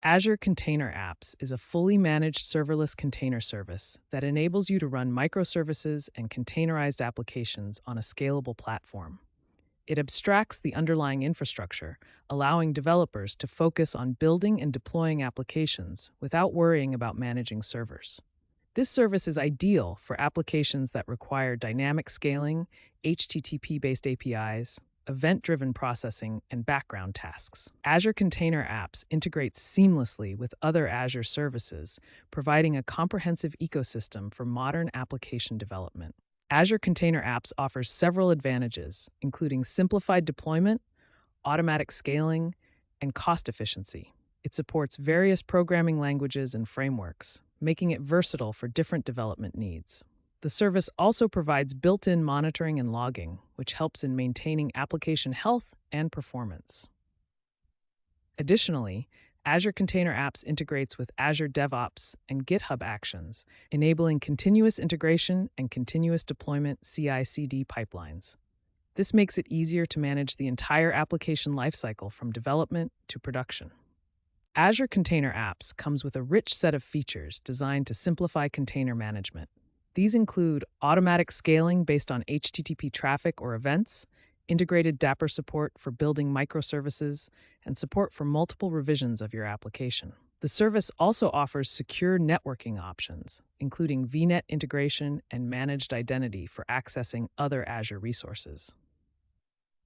Azure Container Apps is a fully managed serverless container service that enables you to run microservices and containerized applications on a scalable platform. It abstracts the underlying infrastructure, allowing developers to focus on building and deploying applications without worrying about managing servers. This service is ideal for applications that require dynamic scaling, HTTP-based APIs, event-driven processing, and background tasks. Azure Container Apps integrates seamlessly with other Azure services, providing a comprehensive ecosystem for modern application development. Azure Container Apps offers several advantages, including simplified deployment, automatic scaling, and cost efficiency. It supports various programming languages and frameworks, making it versatile for different development needs. The service also provides built-in monitoring and logging, which helps in maintaining application health and performance. Additionally, Azure Container Apps integrates with Azure DevOps and GitHub Actions, enabling continuous integration and continuous deployment CI/CD pipelines. This makes it easier to manage the entire application lifecycle from development to production. Azure Container Apps comes with a rich set of features designed to simplify container management. These include automatic scaling based on HTTP traffic or events, integrated Dapper support for building microservices, and support for multiple revisions of your application. The service also offers secure networking options, including VNet integration and managed identity for accessing other Azure resources.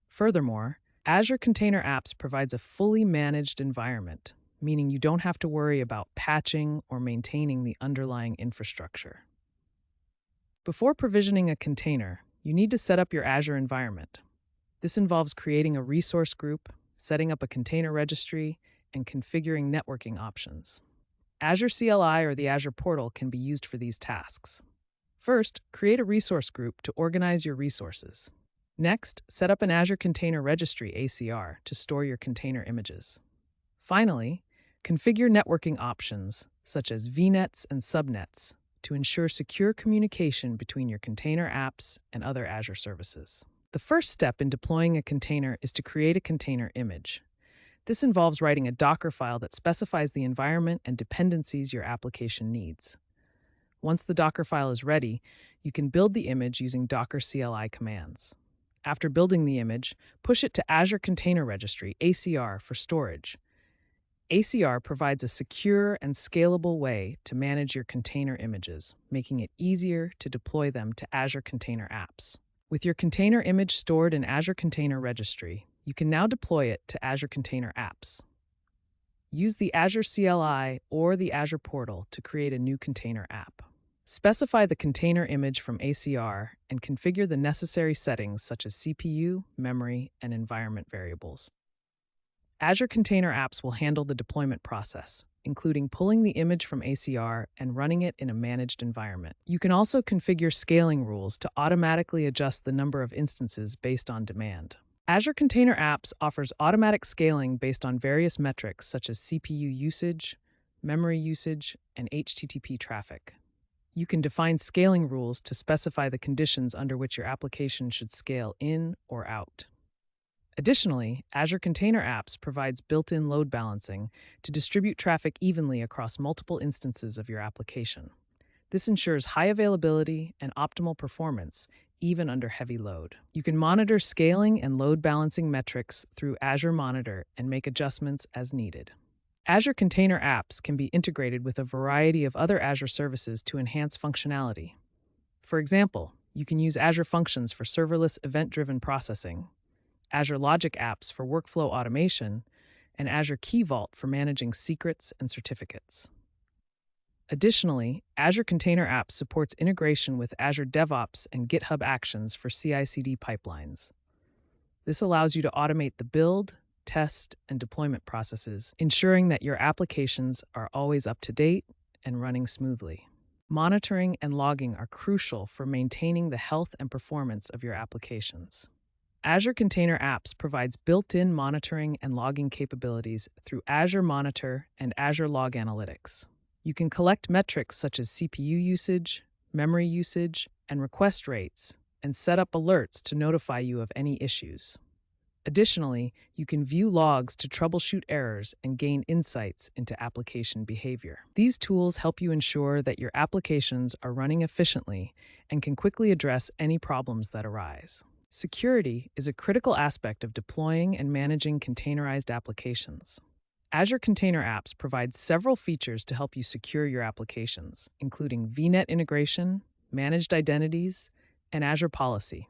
Furthermore, Azure Container Apps provides a fully managed environment, meaning you don't have to worry about patching or maintaining the underlying infrastructure. Before provisioning a container, you need to set up your Azure environment. This involves creating a resource group, setting up a container registry, and configuring networking options. Azure CLI or the Azure portal can be used for these tasks. First, create a resource group to organize your resources. Next, set up an Azure Container Registry ACR to store your container images. Finally, configure networking options, such as VNets and subnets, to ensure secure communication between your container apps and other Azure services. The first step in deploying a container is to create a container image. This involves writing a Docker file that specifies the environment and dependencies your application needs. Once the Docker file is ready, you can build the image using Docker CLI commands. After building the image, push it to Azure Container Registry, ACR, for storage. ACR provides a secure and scalable way to manage your container images, making it easier to deploy them to Azure Container Apps. With your container image stored in Azure Container Registry, you can now deploy it to Azure Container Apps. Use the Azure CLI or the Azure portal to create a new container app. Specify the container image from ACR and configure the necessary settings such as CPU, memory, and environment variables. Azure Container Apps will handle the deployment process, including pulling the image from ACR and running it in a managed environment. You can also configure scaling rules to automatically adjust the number of instances based on demand. Azure Container Apps offers automatic scaling based on various metrics such as CPU usage, memory usage, and HTTP traffic. You can define scaling rules to specify the conditions under which your application should scale in or out. Additionally, Azure Container Apps provides built-in load balancing to distribute traffic evenly across multiple instances of your application. This ensures high availability and optimal performance, even under heavy load. You can monitor scaling and load balancing metrics through Azure Monitor and make adjustments as needed. Azure Container Apps can be integrated with a variety of other Azure services to enhance functionality. For example, you can use Azure Functions for serverless event-driven processing, Azure Logic Apps for workflow automation, and Azure Key Vault for managing secrets and certificates. Additionally, Azure Container Apps supports integration with Azure DevOps and GitHub Actions for CI/CD pipelines. This allows you to automate the build, test, and deployment processes, ensuring that your applications are always up to date and running smoothly. Monitoring and logging are crucial for maintaining the health and performance of your applications. Azure Container Apps provides built-in monitoring and logging capabilities through Azure Monitor and Azure Log Analytics. You can collect metrics such as CPU usage, memory usage, and request rates, and set up alerts to notify you of any issues. Additionally, you can view logs to troubleshoot errors and gain insights into application behavior. These tools help you ensure that your applications are running efficiently and can quickly address any problems that arise. Security is a critical aspect of deploying and managing containerized applications. Azure Container Apps provides several features to help you secure your applications, including VNet integration, managed identities, and Azure Policy.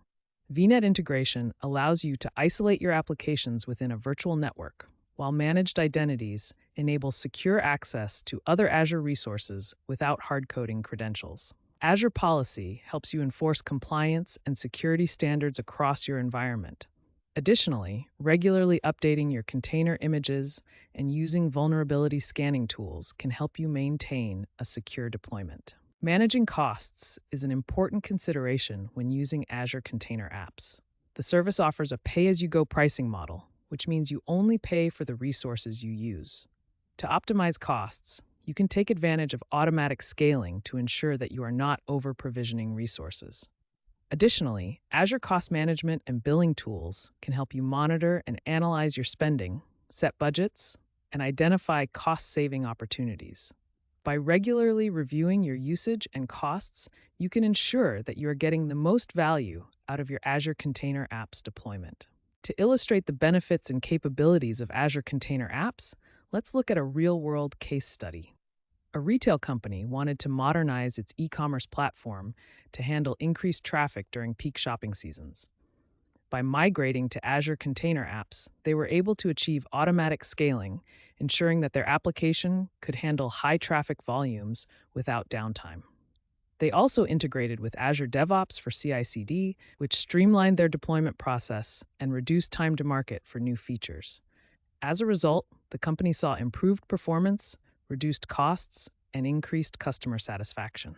VNet integration allows you to isolate your applications within a virtual network, while managed identities enable secure access to other Azure resources without hard-coding credentials. Azure Policy helps you enforce compliance and security standards across your environment. Additionally, regularly updating your container images and using vulnerability scanning tools can help you maintain a secure deployment. Managing costs is an important consideration when using Azure Container Apps. The service offers a pay-as-you-go pricing model, which means you only pay for the resources you use. To optimize costs, you can take advantage of automatic scaling to ensure that you are not over-provisioning resources. Additionally, Azure Cost Management and billing tools can help you monitor and analyze your spending, set budgets, and identify cost-saving opportunities. By regularly reviewing your usage and costs, you can ensure that you are getting the most value out of your Azure Container Apps deployment. To illustrate the benefits and capabilities of Azure Container Apps, let's look at a real-world case study. A retail company wanted to modernize its e-commerce platform to handle increased traffic during peak shopping seasons. By migrating to Azure Container Apps, they were able to achieve automatic scaling, ensuring that their application could handle high traffic volumes without downtime. They also integrated with Azure DevOps for CI/CD, which streamlined their deployment process and reduced time to market for new features. As a result, the company saw improved performance, reduced costs, and increased customer satisfaction.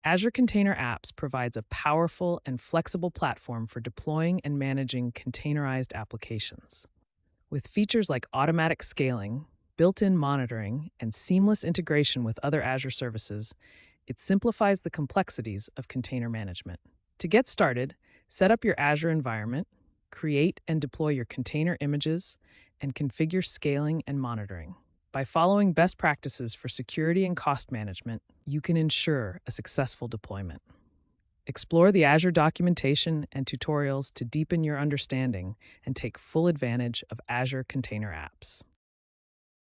Azure Container Apps provides a powerful and flexible platform for deploying and managing containerized applications. With features like automatic scaling, built-in monitoring, and seamless integration with other Azure services, it simplifies the complexities of container management. To get started, set up your Azure environment, create and deploy your container images, and configure scaling and monitoring. By following best practices for security and cost management, you can ensure a successful deployment. Explore the Azure documentation and tutorials to deepen your understanding and take full advantage of Azure Container Apps.